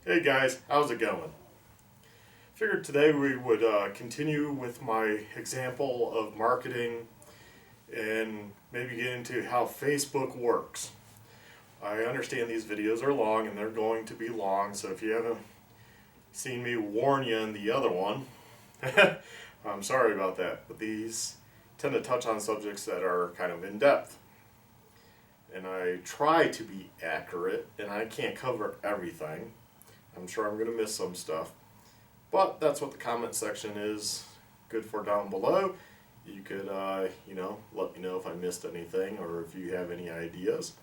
Hey guys, how's it going? Figured today we would continue with my example of marketing and maybe get into how Facebook works. I understand these videos are long and they're going to be long, so if you haven't seen me warn you in the other one, I'm sorry about that, but these tend to touch on subjects that are kind of in depth. And I try to be accurate, and I can't cover everything. I'm sure I'm going to miss some stuff. But that's what the comment section is good for down below. You could, let me know if I missed anything or if you have any ideas.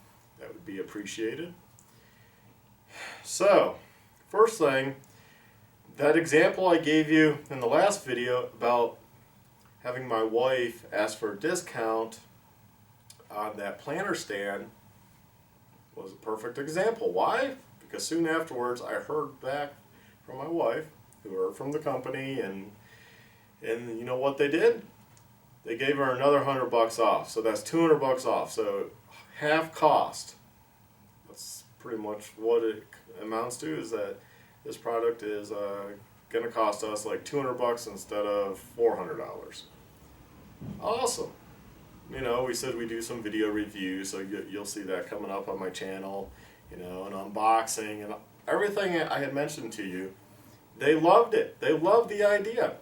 That would be appreciated. So, first thing, that example I gave you in the last video about having my wife ask for a discount on that planner stand was a perfect example. Why? Because soon afterwards I heard back from my wife, who heard from the company, and you know what they did? They gave her another $100 off. So that's $200 off. So half cost. That's pretty much what it amounts to, is that this product is going to cost us like $200 instead of $400. Awesome. You know, we said we do some video reviews, so you'll see that coming up on my channel, an unboxing and everything I had mentioned to you. They loved it. They loved the idea.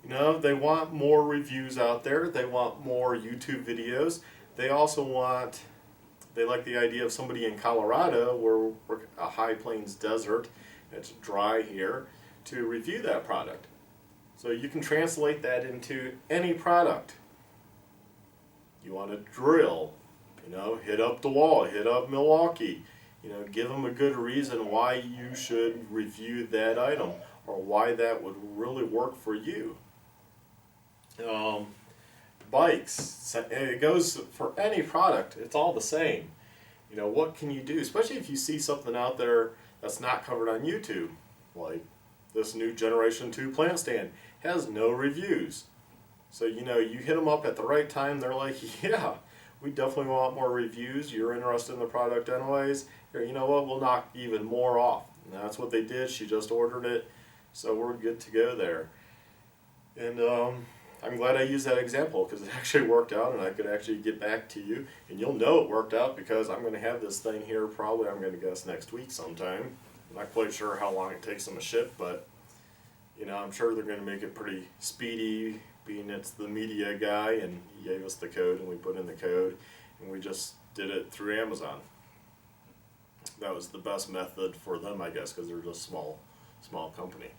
They want more reviews out there. They want more YouTube videos. They also they like the idea of somebody in Colorado, where we're a high plains desert, it's dry here, to review that product. So you can translate that into any product. You want to drill, hit up the wall, hit up Milwaukee, give them a good reason why you should review that item or why that would really work for you. Bikes, it goes for any product, it's all the same. What can you do, especially if you see something out there that's not covered on YouTube, like this new Generation 2 plant stand has no reviews. So, you hit them up at the right time, they're like, yeah, we definitely want more reviews, you're interested in the product anyways, here, you know what, we'll knock even more off. And that's what they did, she just ordered it, so we're good to go there. And I'm glad I used that example because it actually worked out and I could actually get back to you. And you'll know it worked out because I'm going to have this thing here probably, I'm going to guess, next week sometime. I'm not quite sure how long it takes them to ship, but I'm sure they're going to make it pretty speedy, being it's the media guy, and he gave us the code and we put in the code and we just did it through Amazon. That was the best method for them, I guess, because they're just a small company.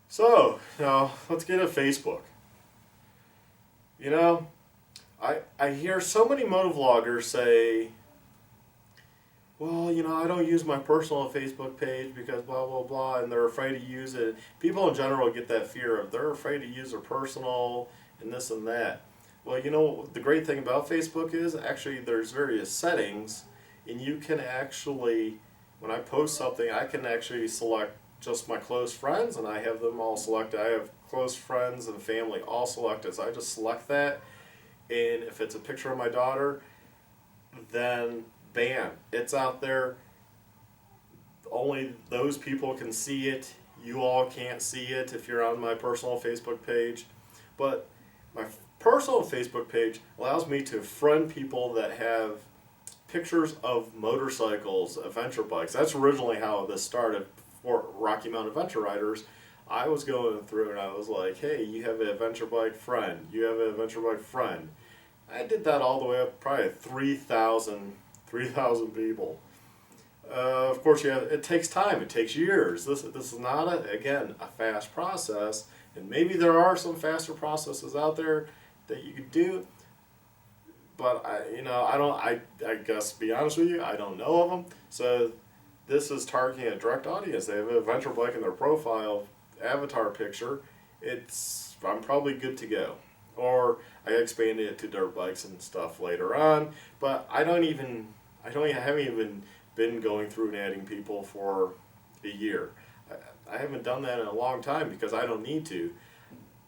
So now let's get to Facebook. I hear so many motovloggers say, well, I don't use my personal Facebook page because blah, blah, blah, and they're afraid to use it. People in general get that fear of they're afraid to use their personal and this and that. Well, the great thing about Facebook is actually there's various settings, and you can actually, when I post something, I can actually select just my close friends, and I have them all selected. I have close friends and family all selected, so I just select that, and if it's a picture of my daughter, then bam, it's out there. Only those people can see it. You all can't see it if you're on my personal Facebook page. But my personal Facebook page allows me to friend people that have pictures of motorcycles, adventure bikes. That's originally how this started for Rocky Mountain Adventure Riders. I was going through and I was like, hey, you have an adventure bike friend. You have an adventure bike friend. I did that all the way up, probably 3,000 people. Of course, it takes time. It takes years. This is not, a fast process. And maybe there are some faster processes out there that you could do. But I guess, to be honest with you, I don't know of them. So this is targeting a direct audience. They have an adventure bike in their profile avatar picture. I'm probably good to go. Or I expanded it to dirt bikes and stuff later on. But I haven't even been going through and adding people for a year. I haven't done that in a long time because I don't need to.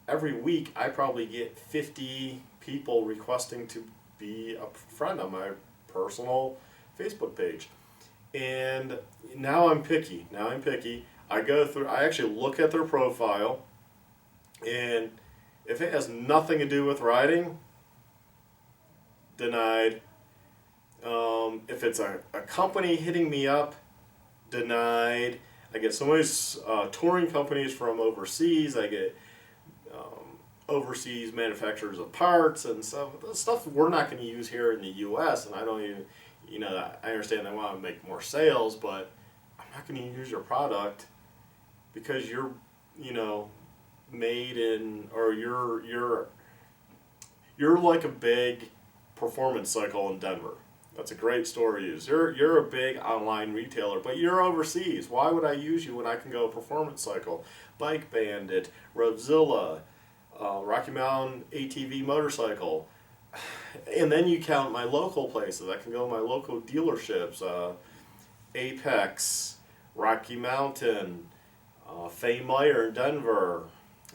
Every week I probably get 50 people requesting to be a friend on my personal Facebook page. And now I'm picky. I go through, I actually look at their profile, and if it has nothing to do with riding, denied. If it's a company hitting me up, denied. I get so many touring companies from overseas. I get overseas manufacturers of parts and stuff we're not going to use here in the U.S. And I don't even, I understand they want to make more sales, but I'm not going to use your product because you're, made in, or you're like a big performance cycle in Denver. That's a great store to use. You're a big online retailer, but you're overseas. Why would I use you when I can go performance cycle, Bike Bandit, Revzilla, Rocky Mountain ATV motorcycle, and then you count my local places. I can go to my local dealerships, Apex, Rocky Mountain, Fay Meyer in Denver.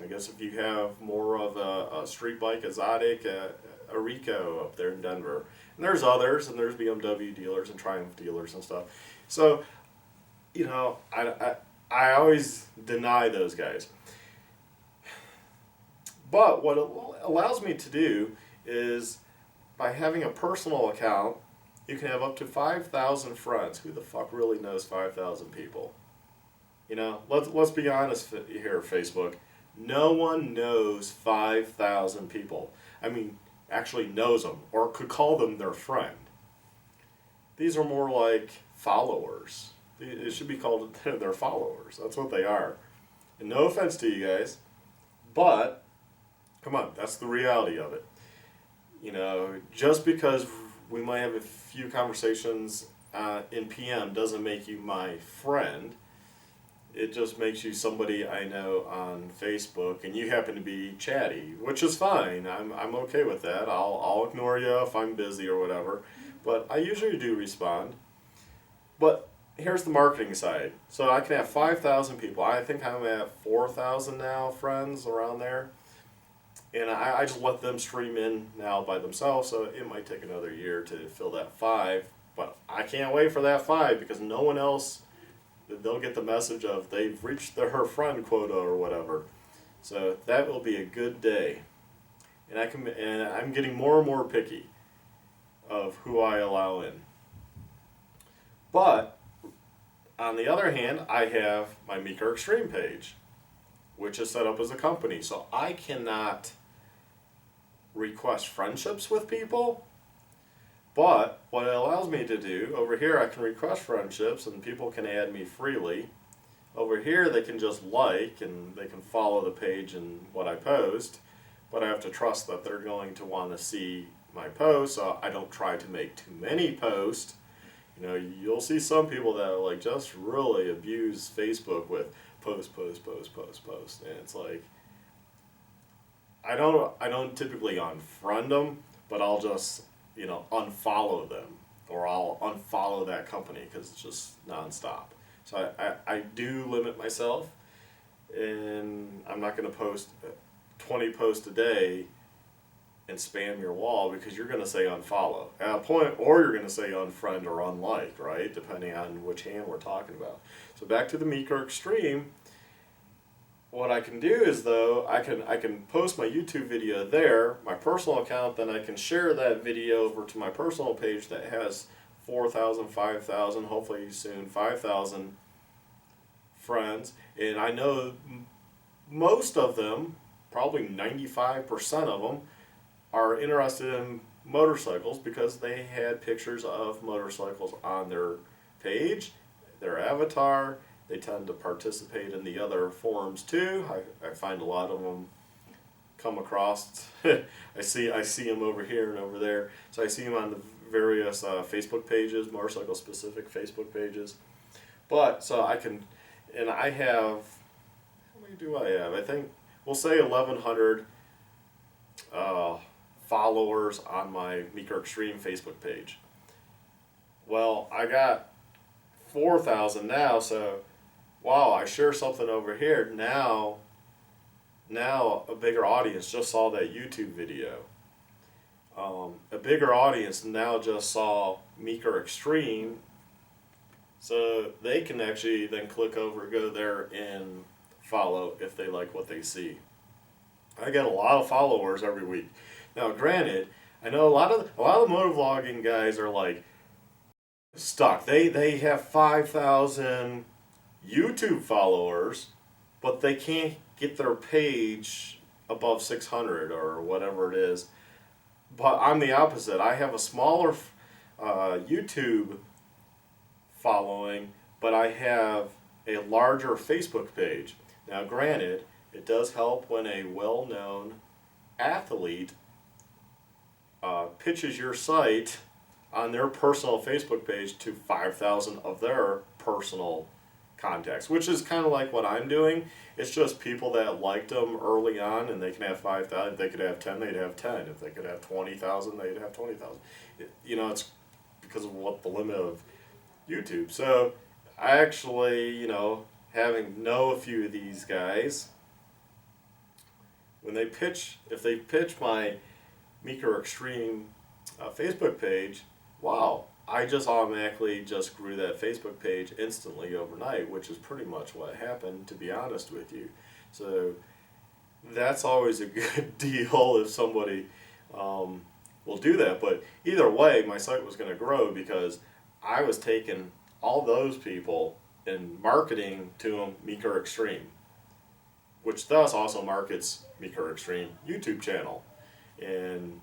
I guess if you have more of a street bike, exotic, a Rico up there in Denver. And there's others, and there's BMW dealers and Triumph dealers and stuff. So, I always deny those guys. But what it allows me to do is, by having a personal account, you can have up to 5,000 friends. Who the fuck really knows 5,000 people? Let's be honest here, Facebook. No one knows 5,000 people. I mean, actually knows them or could call them their friend. These are more like followers. It should be called their followers. That's what they are. And no offense to you guys, but come on, that's the reality of it. Just because we might have a few conversations in PM doesn't make you my friend. It just makes you somebody I know on Facebook, and you happen to be chatty, which is fine. I'm okay with that. I'll ignore you if I'm busy or whatever, but I usually do respond. But here's the marketing side. So I can have 5,000 people. I think I'm at 4,000 now, friends around there. And I just let them stream in now by themselves, so it might take another year to fill that 5. But I can't wait for that 5 because no one else, they'll get the message of they've reached her friend quota or whatever. So that will be a good day. And I'm getting more and more picky of who I allow in. But on the other hand, I have my Meeker Extreme page, which is set up as a company. So I cannot request friendships with people, but what it allows me to do, over here I can request friendships and people can add me freely. Over here they can just like and they can follow the page and what I post, but I have to trust that they're going to want to see my posts, so I don't try to make too many posts. You'll see some people that like just really abuse Facebook with post, and it's like, I don't typically unfriend them, but I'll just, unfollow them, or I'll unfollow that company because it's just nonstop. So I do limit myself, and I'm not going to post 20 posts a day and spam your wall because you're going to say unfollow at a point, or you're going to say unfriend or unlike, right? Depending on which hand we're talking about. So back to the Meeker Extreme. What I can do is, though, I can post my YouTube video there, my personal account, then I can share that video over to my personal page that has 4,000, 5,000, hopefully soon 5,000 friends. And I know most of them, probably 95% of them, are interested in motorcycles because they had pictures of motorcycles on their page, their avatar. They tend to participate in the other forums too. I find a lot of them come across. I see them over here and over there. So I see them on the various Facebook pages, motorcycle specific Facebook pages. But so I can, and I have, how many do I have? I think we'll say 1,100 followers on my Meeker Extreme Facebook page. Well, I got 4,000 now, so wow, I share something over here. Now a bigger audience just saw that YouTube video. A bigger audience now just saw Meeker Extreme So they can actually then click over, go there, and follow if they like what they see. I get a lot of followers every week. Now, granted, I know a lot of motovlogging guys are like stuck. They have 5,000 YouTube followers, but they can't get their page above 600 or whatever it is. But I'm the opposite. I have a smaller YouTube following, but I have a larger Facebook page. Now, granted, it does help when a well-known athlete pitches your site on their personal Facebook page to 5,000 of their personal contacts, which is kind of like what I'm doing. It's just people that liked them early on, and they can have 5,000. If they could have 10, they'd have 10. If they could have 20,000, they'd have 20,000. It's because of what the limit of YouTube. So I actually, having know a few of these guys, when if they pitch my Meeker Extreme Facebook page, wow, I just automatically just grew that Facebook page instantly overnight, which is pretty much what happened, to be honest with you. So that's always a good deal if somebody will do that. But either way, my site was going to grow because I was taking all those people and marketing to them Meeker Extreme, which thus also markets Meeker Extreme YouTube channel. And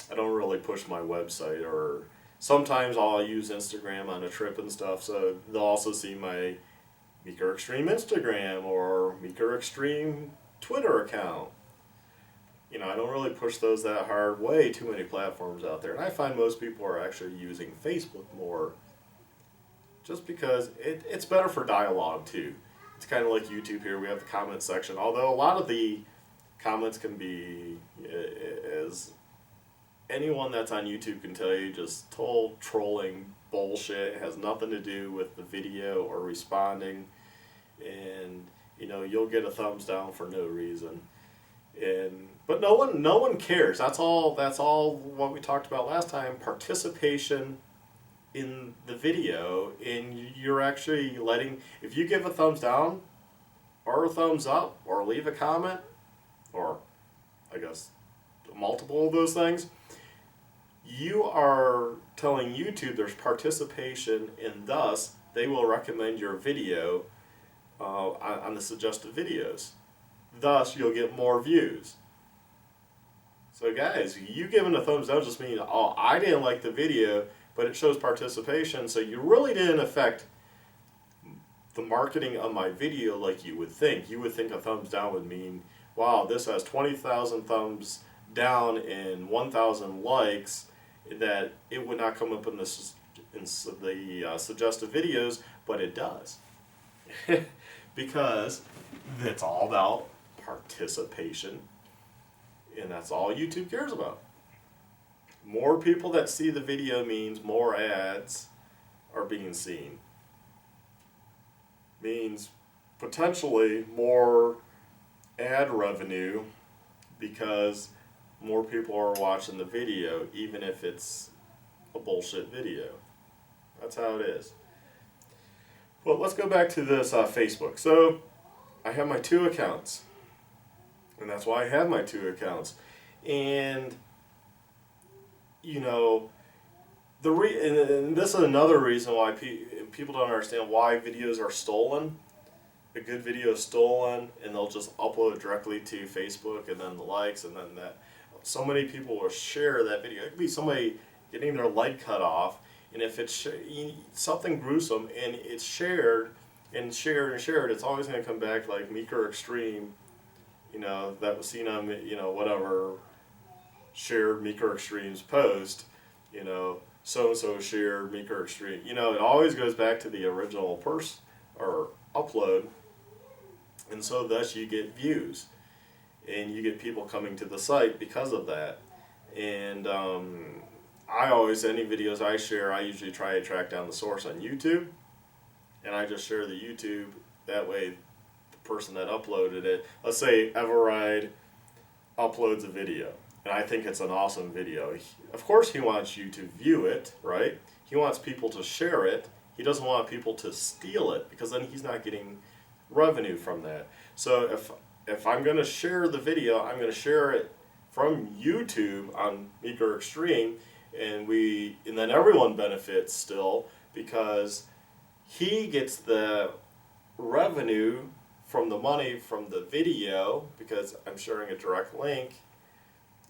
I don't really push my website, or sometimes I'll use Instagram on a trip and stuff, so they'll also see my Meeker Extreme Instagram or Meeker Extreme Twitter account. I don't really push those that hard. Way too many platforms out there. And I find most people are actually using Facebook more just because it's better for dialogue too. It's kind of like YouTube here. We have the comment section, although a lot of the comments can be, as anyone that's on YouTube can tell you, just total trolling bullshit. It has nothing to do with the video or responding, and you'll get a thumbs down for no reason. But no one cares. That's all what we talked about last time. Participation in the video, and you're actually if you give a thumbs down or a thumbs up or leave a comment, or I guess multiple of those things, you are telling YouTube there's participation, and thus they will recommend your video on the suggested videos. Thus, you'll get more views. So guys, you giving a thumbs up just means, oh, I didn't like the video, but it shows participation, so you really didn't affect the marketing of my video like you would think. You would think a thumbs down would mean, wow, this has 20,000 thumbs down and 1,000 likes, that it would not come up in the suggested videos, but it does. Because it's all about participation, and that's all YouTube cares about. More people that see the video means more ads are being seen. Means potentially more ad revenue because more people are watching the video, even if it's a bullshit video. That's how it is. Well, let's go back to this Facebook. So I have my two accounts, and that's why I have my two accounts. And and this is another reason why people don't understand why videos are stolen. A good video is stolen, and they'll just upload it directly to Facebook, and then the likes, and then that. So many people will share that video. It could be somebody getting their leg cut off, and if it's something gruesome and it's shared and shared and shared, it's always going to come back like Meeker Extreme, that was seen on, whatever, shared Meeker Extreme's post, so-and-so shared Meeker Extreme. It always goes back to the original person or upload, and so thus you get views. And you get people coming to the site because of that. And any videos I share, I usually try to track down the source on YouTube. And I just share the YouTube. That way, the person that uploaded it, let's say Everride uploads a video. And I think it's an awesome video. Of course he wants you to view it, right? He wants people to share it. he doesn't want people to steal it, because then he's not getting revenue from that. So if I'm going to share the video, I'm going to share it from YouTube on Meeker Extreme, and then everyone benefits still, because he gets the revenue from the money from the video, because I'm sharing a direct link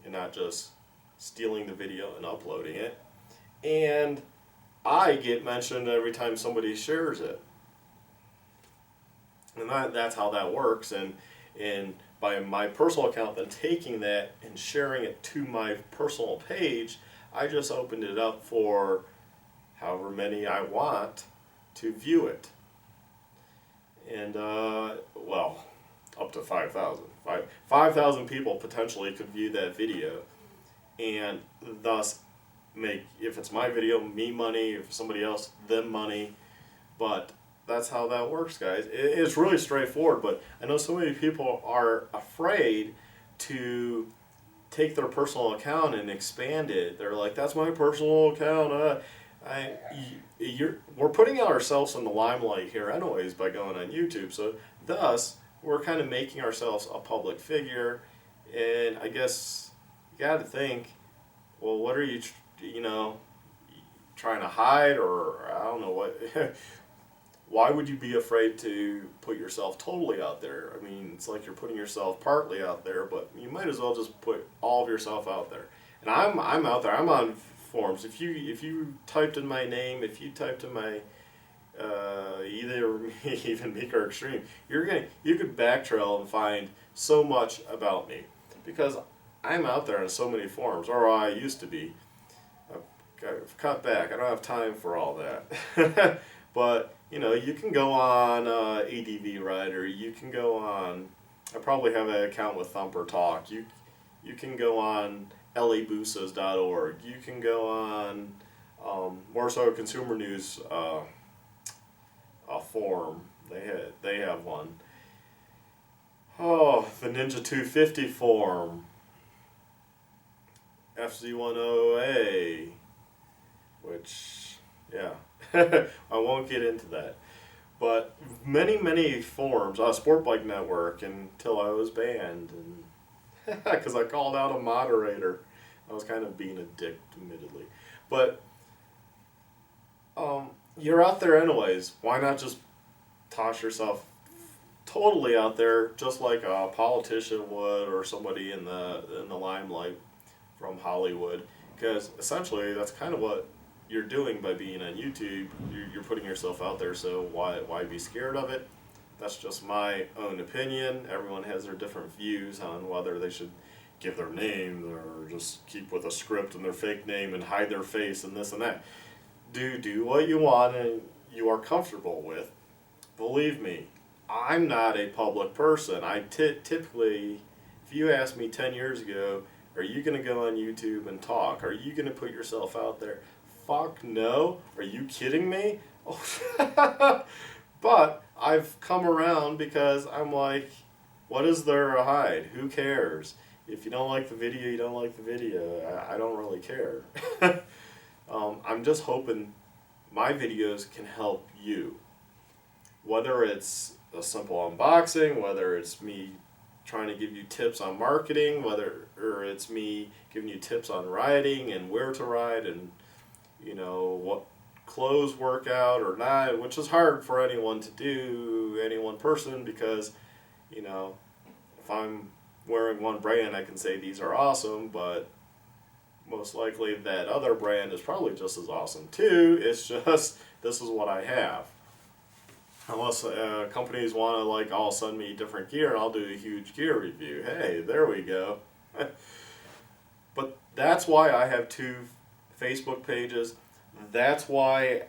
and not just stealing the video and uploading it. And I get mentioned every time somebody shares it. And that's how that works. And by my personal account then taking that and sharing it to my personal page, I just opened it up for however many I want to view it. And, well, up to 5,000. 5,000 people potentially could view that video, and thus make, if it's my video, me money, if somebody else, them money. But that's how that works, guys. It's really straightforward, but I know so many people are afraid to take their personal account and expand it. They're like, that's my personal account. We're putting ourselves in the limelight here anyways by going on YouTube, so thus we're kind of making ourselves a public figure. And I guess you got to think, well, what are you trying to hide, or I don't know what. Why would you be afraid to put yourself totally out there? I mean, it's like you're putting yourself partly out there, but you might as well just put all of yourself out there. And I'm out there. I'm on forums. If you typed in my name, if you typed in my either even Meeker Extreme, you could backtrail and find so much about me, because I'm out there on so many forums, or I used to be. I've cut back. I don't have time for all that. But you can go on ADV Rider. You can go on. I probably have an account with Thumper Talk. You can go on labusas.org. You can go on more so Consumer News forum. They have one. Oh, the Ninja 250 forum. FZ10A, which, yeah, I won't get into that. But many forums, Sport Bike Network, until I was banned, and because I called out a moderator. I was kind of being a dick, admittedly. But you're out there anyways. Why not just toss yourself totally out there, just like a politician would, or somebody in the limelight from Hollywood? Because essentially that's kind of what you're doing by being on YouTube. You're putting yourself out there, so why be scared of it? That's just my own opinion. Everyone has their different views on whether they should give their name or just keep with a script and their fake name and hide their face and this and that. Do what you want and you are comfortable with. Believe me, I'm not a public person. I typically, if you asked me 10 years ago, are you going to go on YouTube and talk? Are you going to put yourself out there? Fuck no. Are you kidding me? But I've come around, because I'm like, what is there to hide? Who cares? If you don't like the video, you don't like the video. I don't really care. I'm just hoping my videos can help you. Whether it's a simple unboxing, whether it's me trying to give you tips on marketing, or it's me giving you tips on riding and where to ride, and what clothes work out or not, which is hard for anyone to do, any one person, because if I'm wearing one brand, I can say these are awesome, but most likely that other brand is probably just as awesome too. It's just, this is what I have. Unless companies want to all send me different gear, and I'll do a huge gear review. Hey, there we go. But that's why I have 2 Facebook pages. That's why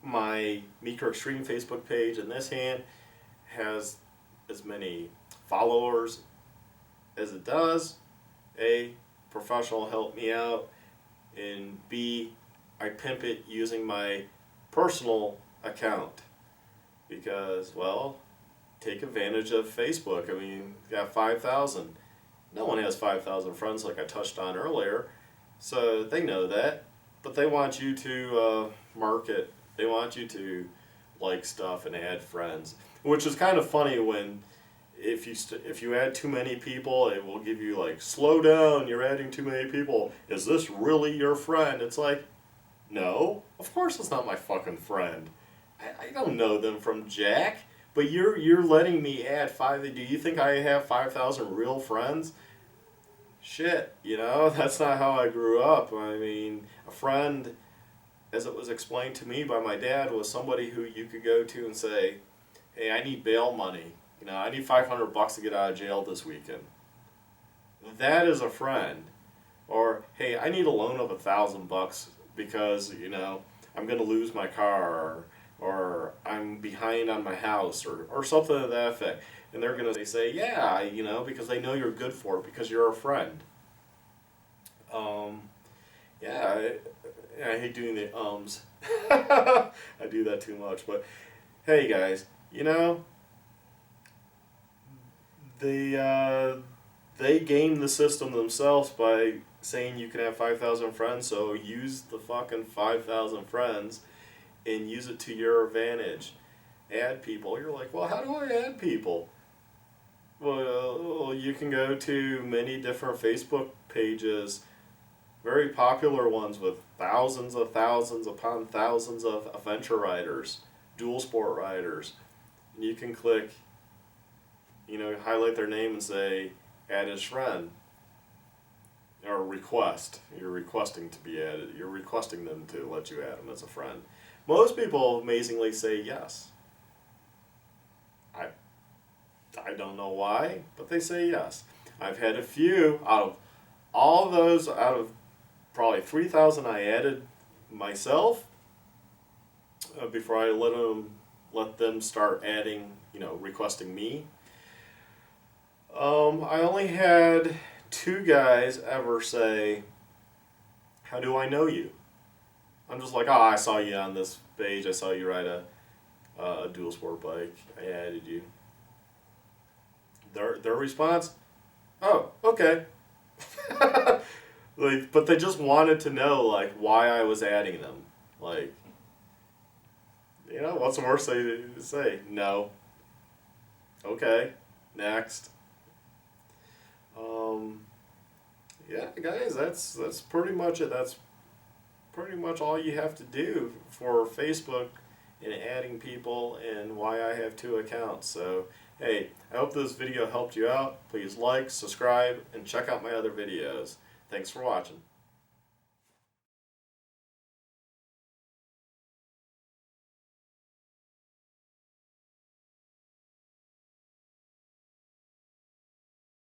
my Meeker Extreme Facebook page in this hand has as many followers as it does. A, professional help me out, and B, I pimp it using my personal account, because, well, take advantage of Facebook. I mean, you got 5,000. No one has 5,000 friends, like I touched on earlier, so they know that, but they want you to market They want you to like stuff and add friends, which is kind of funny when if you add too many people, it will give you like, slow down, you're adding too many people. Is this really your friend? It's like, no, of course it's not my fucking friend. I don't know them from Jack. But you're letting me add 5. Do you think I have 5,000 real friends? Shit, that's not how I grew up. I mean, a friend, as it was explained to me by my dad, was somebody who you could go to and say, hey, I need bail money. I need $500 to get out of jail this weekend. That is a friend. Or, hey, I need a loan of $1,000 because, I'm going to lose my car, or I'm behind on my house, or something to that effect. And they're going to say, yeah, because they know you're good for it, because you're a friend. Yeah, I hate doing the ums. I do that too much. But, hey, guys, they game the system themselves by saying you can have 5,000 friends, so use the fucking 5,000 friends and use it to your advantage. Add people. You're like, well, how do I add people? Well, you can go to many different Facebook pages, very popular ones with thousands upon thousands of adventure riders, dual sport riders. And you can click, highlight their name and say, add as friend. Or request. You're requesting to be added. You're requesting them to let you add them as a friend. Most people amazingly say yes. I don't know why, but they say yes. I've had a few out of all those, out of probably 3,000 I added myself before I let them start adding, requesting me. I only had 2 guys ever say, how do I know you? I'm just like, oh, I saw you on this page. I saw you ride a dual sport bike. I added you. Their response, oh, okay. But they just wanted to know, why I was adding them. What's the worst thing to say? No. Okay, next. Yeah, guys, that's pretty much it. That's pretty much all you have to do for Facebook and adding people, and why I have 2 accounts. So, hey, I hope this video helped you out. Please like, subscribe, and check out my other videos. Thanks for watching.